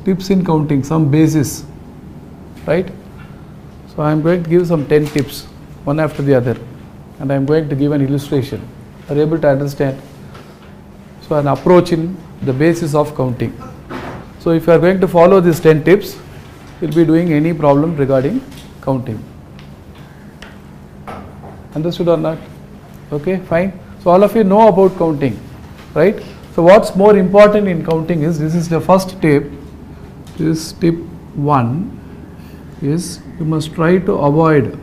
tips in counting, some basis, right? So I am going to give some 10 tips, one after the other, and I am going to give an illustration. Are you able to understand? So an approach in the basis of counting. So if you are going to follow these 10 tips, you will be doing any problem regarding counting. Understood or not? Okay, fine. So all of you know about counting, right? So what's more important in counting is, this is the first tip. This tip 1 is, you must try to avoid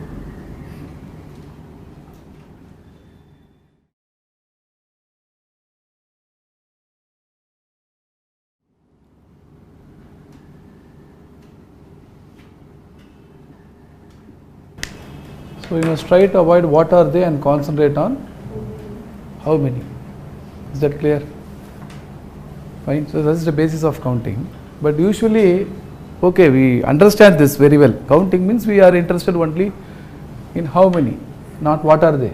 what are they and concentrate on how many. Is that clear? Fine. So that's the basis of counting. But usually, okay, we understand this very well. Counting means we are interested only in how many, not what are they.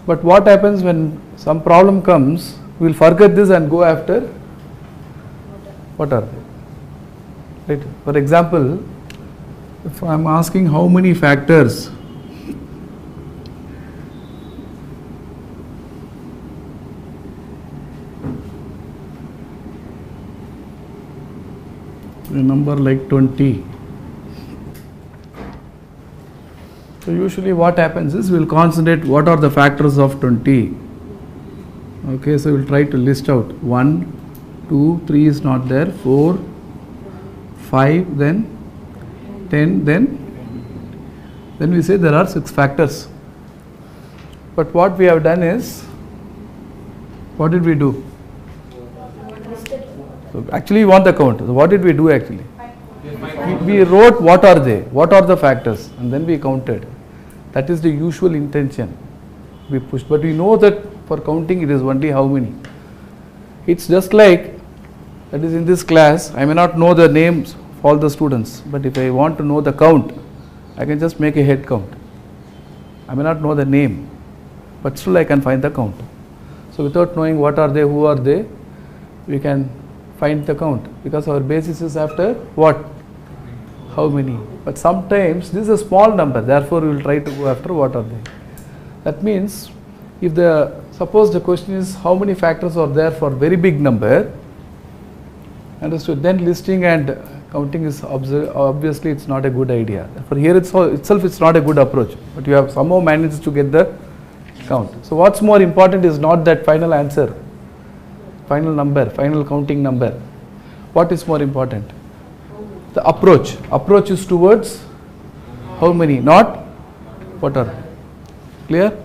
But what happens when some problem comes, we will forget this and go after what are they. Right? For example, if I am asking how many factors, a number like 20. So usually what happens is, we will concentrate what are the factors of 20. Okay, so we will try to list out 1, 2, 3 is not there, 4, 5, then 10, then we say there are 6 factors. But what we have done is, what did we do? So actually we want the count. So what did we do actually? We wrote what are they, what are the factors, and then we counted. That is the usual intention. We pushed, but we know that for counting it is only how many. It's just like, that is in this class, I may not know the names of all the students, but if I want to know the count, I can just make a head count. I may not know the name, but still I can find the count. So without knowing what are they, who are they, we can find the count, because our basis is after what? How many. But sometimes this is a small number, therefore we will try to go after what are they. That means, if suppose the question is how many factors are there for very big number, understood, then listing and counting is obviously it's not a good idea. For here itself it's not a good approach, but you have somehow managed to get the count. So what's more important is not that final answer, final number, final counting number. What is more important? The approach. Approach is towards how many, not what are. Clear?